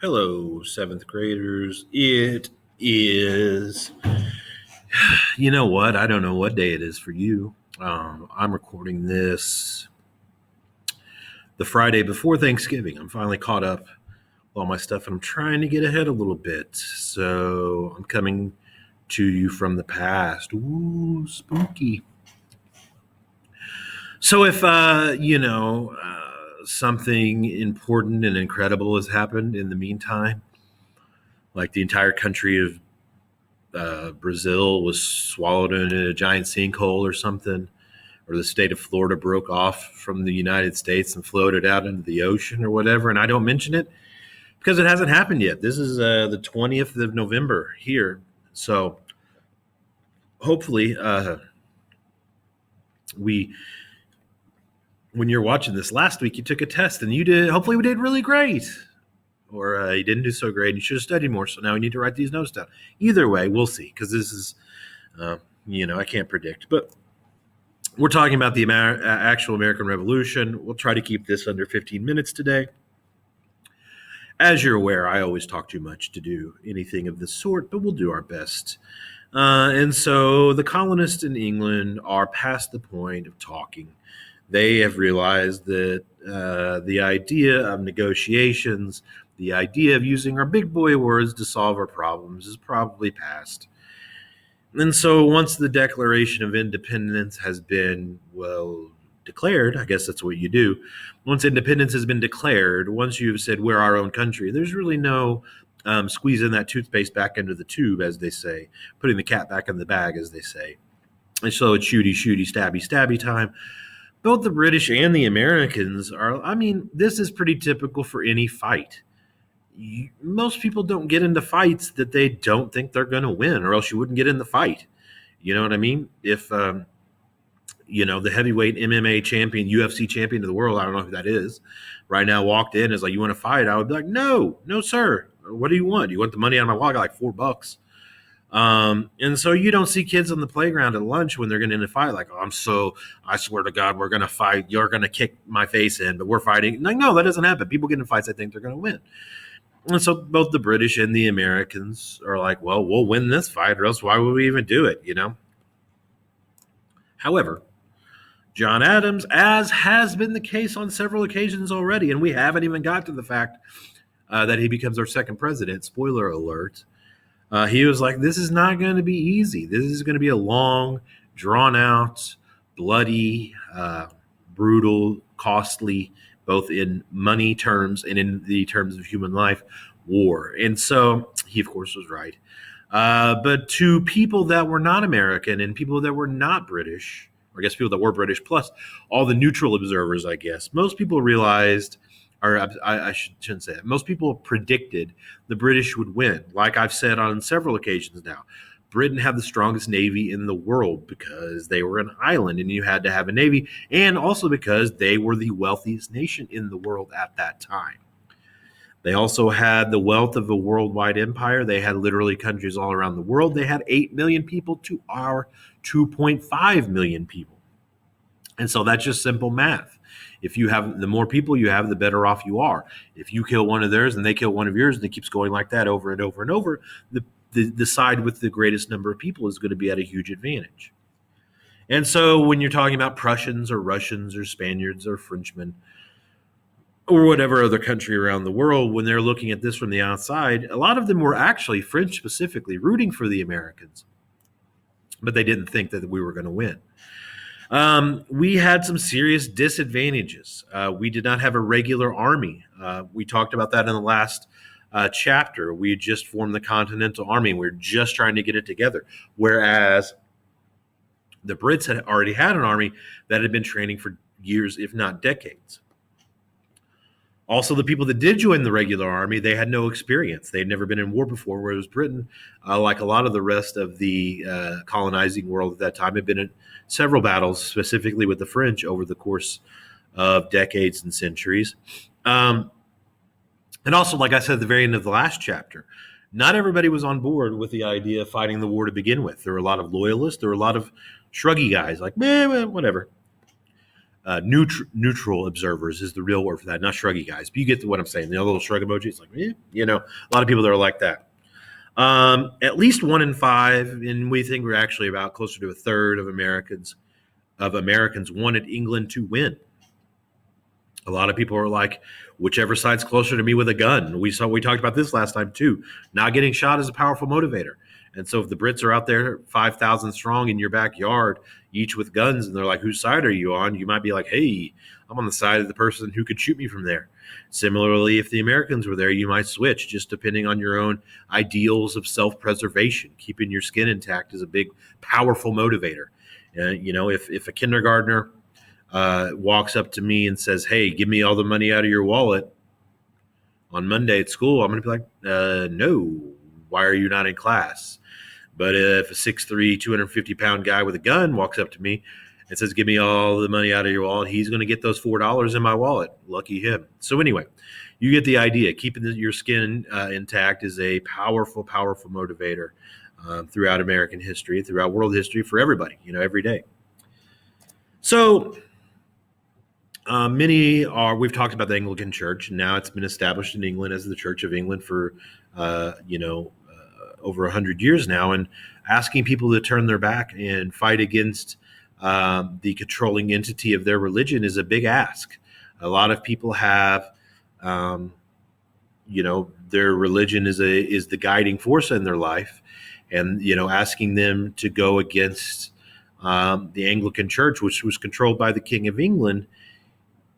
Hello, seventh graders. It is, you know what? I don't know what day it is for you. I'm recording this the Friday before Thanksgiving. I'm finally caught up with all my stuff and I'm trying to get ahead a little bit. So I'm coming to you from the past. Ooh, spooky. So if, something important and incredible has happened in the meantime, like the entire country of Brazil was swallowed in a giant sinkhole or something, or the state of Florida broke off from the United States and floated out into the ocean or whatever. And I don't mention it because it hasn't happened yet. This is the 20th of November here. So hopefully, we, when you're watching this last week, you took a test and you did, hopefully, we did really great. Or you didn't do so great. You should have studied more. So now we need to write these notes down. Either way, we'll see because this is, I can't predict. But we're talking about the actual American Revolution. We'll try to keep this under 15 minutes today. As you're aware, I always talk too much to do anything of this sort, but we'll do our best. And so the colonists in England are past the point of talking. They have realized that the idea of negotiations, the idea of using our big boy words to solve our problems is probably past. And so once the Declaration of Independence has been, declared, I guess that's what you do. Once independence has been declared, once you've said we're our own country, there's really no squeezing that toothpaste back into the tube, as they say, putting the cat back in the bag, as they say. And so it's shooty, stabby time. Both the British and the Americans this is pretty typical for any fight. Most people don't get into fights that they don't think they're going to win, or else you wouldn't get in the fight. You know what I mean? If, the heavyweight MMA champion, UFC champion of the world, I don't know who that is, right now walked in, is like, you want to fight? I would be like, no, sir. What do you want? Do you want the money out of my wallet? I got like $4. And so you don't see kids on the playground at lunch when they're getting in a fight like, I swear to God, we're going to fight. You're going to kick my face in, but we're fighting. Like, no, that doesn't happen. People get in fights, I think they're going to win. And so both the British and the Americans are like, well, we'll win this fight, or else why would we even do it, However, John Adams, as has been the case on several occasions already, and we haven't even got to the fact that he becomes our second president, spoiler alert, he was like, this is not going to be easy. This is going to be a long, drawn-out, bloody, brutal, costly, both in money terms and in the terms of human life, war. And so he, of course, was right. But to people that were not American and people that were not British, or I guess people that were British, plus all the neutral observers, I guess, most people realized, or I shouldn't say that, most people predicted the British would win. Like I've said on several occasions now, Britain had the strongest navy in the world because they were an island and you had to have a navy, and also because they were the wealthiest nation in the world at that time. They also had the wealth of a worldwide empire. They had literally countries all around the world. They had 8 million people to our 2.5 million people. And so that's just simple math. If you have, the more people you have, the better off you are. If you kill one of theirs and they kill one of yours, and it keeps going like that over and over and over, the side with the greatest number of people is going to be at a huge advantage. And so when you're talking about Prussians or Russians or Spaniards or Frenchmen or whatever other country around the world, when they're looking at this from the outside, a lot of them were actually, French specifically, rooting for the Americans. But they didn't think that we were going to win. We had some serious disadvantages. We did not have a regular army. We talked about that in the last chapter. We had just formed the Continental Army. We were just trying to get it together. Whereas the Brits had already had an army that had been training for years, if not decades. Also, the people that did join the regular army, they had no experience. They had never been in war before, whereas Britain, like a lot of the rest of the colonizing world at that time, had been in several battles, specifically with the French, over the course of decades and centuries. And also, like I said at the very end of the last chapter, not everybody was on board with the idea of fighting the war to begin with. There were a lot of loyalists. There were a lot of shruggy guys like, whatever. neutral observers is the real word for that, not shruggy guys. But you get what I'm saying. The little shrug emoji. It's like, a lot of people that are like that. At least 1 in 5, and we think we're actually about closer to a third of Americans wanted England to win. A lot of people are like, whichever side's closer to me with a gun. We talked about this last time too. Not getting shot is a powerful motivator. And so if the Brits are out there 5,000 strong in your backyard, each with guns, and they're like, whose side are you on? You might be like, hey, I'm on the side of the person who could shoot me from there. Similarly, if the Americans were there, you might switch, just depending on your own ideals of self-preservation. Keeping your skin intact is a big, powerful motivator. If a kindergartner walks up to me and says, hey, give me all the money out of your wallet on Monday at school, I'm going to be like, no, why are you not in class? But if a 6'3", 250-pound guy with a gun walks up to me and says, give me all the money out of your wallet, he's going to get those $4 in my wallet. Lucky him. So anyway, you get the idea. Keeping your skin intact is a powerful, powerful motivator throughout American history, throughout world history, for everybody, every day. So we've talked about the Anglican Church, and now it's been established in England as the Church of England for, over 100 years now, and asking people to turn their back and fight against the controlling entity of their religion is a big ask. A lot of people have, their religion is the guiding force in their life, and asking them to go against the Anglican Church, which was controlled by the King of England,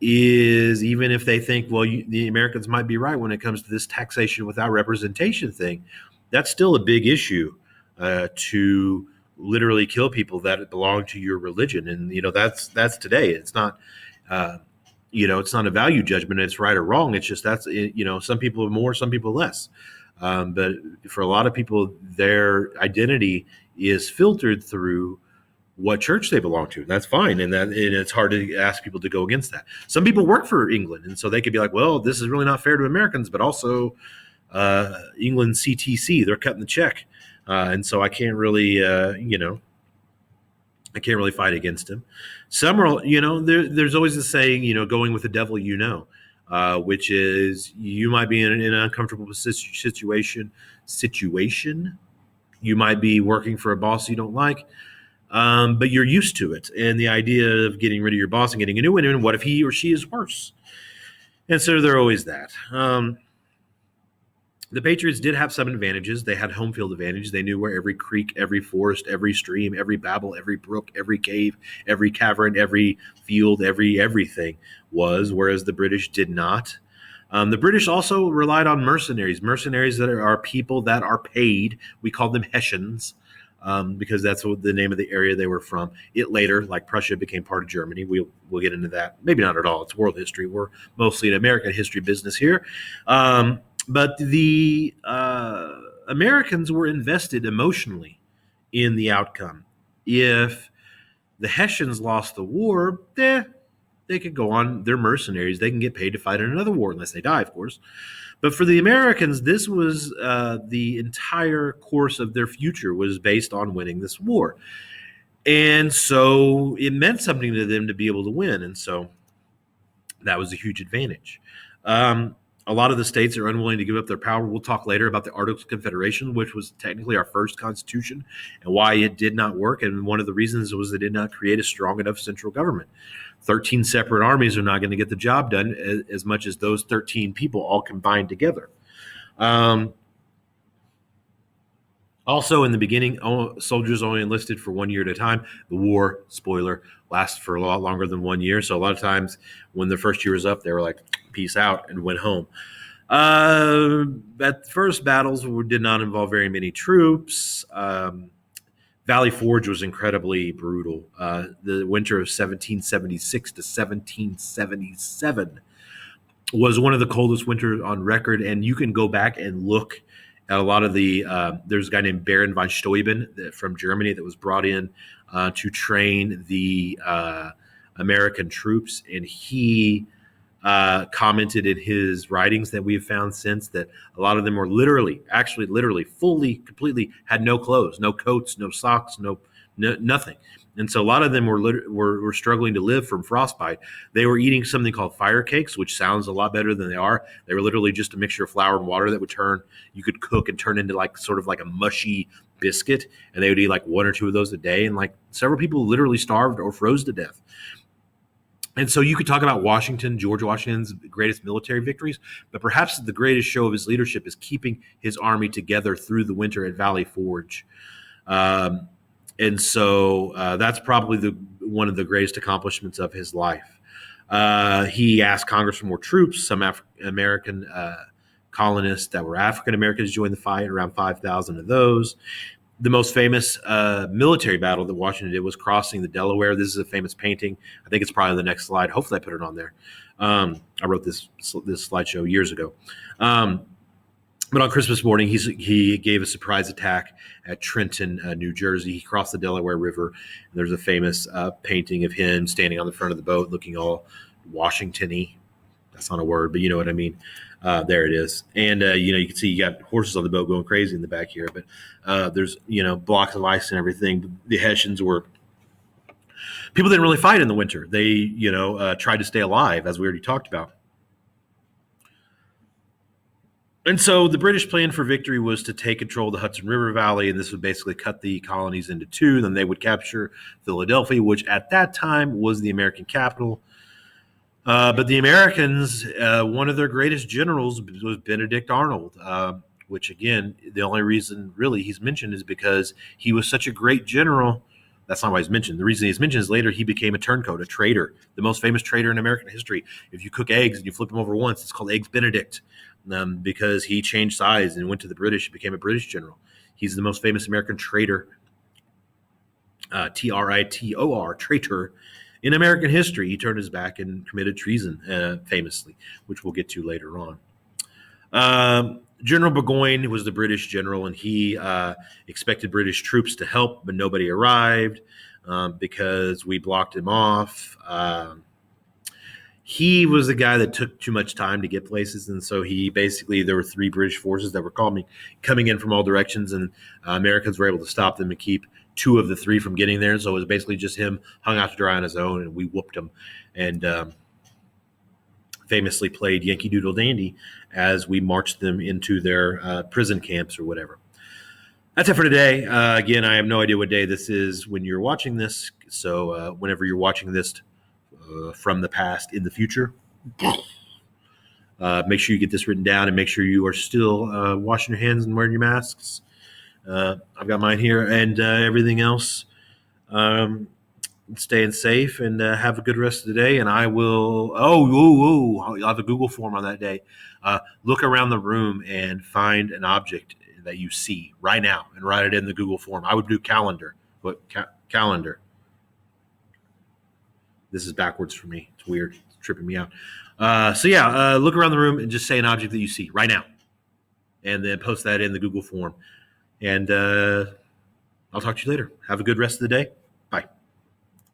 is, even if they think, well, the Americans might be right when it comes to this taxation without representation thing, that's still a big issue to literally kill people that belong to your religion. And, that's today. It's not, it's not a value judgment. It's right or wrong. It's just some people are more, some people less. But for a lot of people, their identity is filtered through what church they belong to. That's fine. And it's hard to ask people to go against that. Some people work for England, and so they could be like, well, this is really not fair to Americans, but also England CTC, they're cutting the check. And so I can't really, fight against him. Some are, there's always a saying, going with the devil, which is you might be in an uncomfortable situation. You might be working for a boss you don't like, but you're used to it. And the idea of getting rid of your boss and getting a new one, and what if he or she is worse? And so they're always that. The Patriots did have some advantages. They had home field advantage. They knew where every creek, every forest, every stream, every babble, every brook, every cave, every cavern, every field, everything was, whereas the British did not. The British also relied on mercenaries that are people that are paid. We called them Hessians because that's what the name of the area they were from. It later, like Prussia, became part of Germany. We'll get into that. Maybe not at all. It's world history. We're mostly an American history business here. But the Americans were invested emotionally in the outcome. If the Hessians lost the war, they could go on. They're mercenaries. They can get paid to fight in another war, unless they die, of course. But for the Americans, this was the entire course of their future was based on winning this war. And so it meant something to them to be able to win. And so that was a huge advantage. A lot of the states are unwilling to give up their power. We'll talk later about the Articles of Confederation, which was technically our first constitution, and why it did not work. And one of the reasons was it did not create a strong enough central government. 13 separate armies are not going to get the job done as much as those 13 people all combined together. Also, in the beginning, soldiers only enlisted for 1 year at a time. The war, spoiler, lasts for a lot longer than 1 year. So a lot of times when the first year was up, they were like, peace out, and went home. At first, battles did not involve very many troops. Valley Forge was incredibly brutal. The winter of 1776 to 1777 was one of the coldest winters on record, and you can go back and look at a lot of the there's a guy named Baron von Steuben from Germany that was brought in to train the American troops, and he commented in his writings that we have found since that a lot of them were literally, fully, completely had no clothes, no coats, no socks, no nothing. And so a lot of them were struggling to live from frostbite. They were eating something called fire cakes, which sounds a lot better than they are. They were literally just a mixture of flour and water that you could cook and turn into like sort of like a mushy biscuit. And they would eat like one or two of those a day. And like several people literally starved or froze to death. And so you could talk about George Washington's greatest military victories, but perhaps the greatest show of his leadership is keeping his army together through the winter at Valley Forge. And so that's probably one of the greatest accomplishments of his life. He asked Congress for more troops. Some American colonists that were African Americans joined the fight, around 5,000 of those. The most famous military battle that Washington did was crossing the Delaware. This is a famous painting. I think it's probably the next slide. Hopefully I put it on there. I wrote this slideshow years ago. But on Christmas morning, he gave a surprise attack at Trenton, New Jersey. He crossed the Delaware River. And there's a famous painting of him standing on the front of the boat looking all Washington-y. That's not a word, but you know what I mean. There it is. And, you can see you got horses on the boat going crazy in the back here. But there's, blocks of ice and everything. The Hessians people didn't really fight in the winter. They, tried to stay alive, as we already talked about. And so the British plan for victory was to take control of the Hudson River Valley, and this would basically cut the colonies into two. Then they would capture Philadelphia, which at that time was the American capital. But the Americans, one of their greatest generals was Benedict Arnold, which, again, the only reason really he's mentioned is because he was such a great general. That's not why he's mentioned. The reason he's mentioned is later he became a turncoat, a traitor, the most famous traitor in American history. If you cook eggs and you flip them over once, it's called Eggs Benedict. Because he changed sides and went to the British and became a British general. He's the most famous American traitor, Tritor, traitor, in American history. He turned his back and committed treason, famously, which we'll get to later on. General Burgoyne was the British general, and he expected British troops to help, but nobody arrived because we blocked him off. He was the guy that took too much time to get places, and so there were three British forces that were coming in from all directions, and Americans were able to stop them and keep two of the three from getting there. So it was basically just him hung out to dry on his own, and we whooped him, and famously played Yankee Doodle Dandy as we marched them into their prison camps or whatever. That's it for today. Again, I have no idea what day this is when you're watching this, so whenever you're watching this from the past in the future, make sure you get this written down and make sure you are still washing your hands and wearing your masks. I've got mine here, and everything else. Staying safe, and have a good rest of the day. And I will. I'll have a Google form on that day. Look around the room and find an object that you see right now and write it in the Google form. I would do calendar. What calendar? This is backwards for me. It's weird. It's tripping me out. Look around the room and just say an object that you see right now, and then post that in the Google form. And I'll talk to you later. Have a good rest of the day.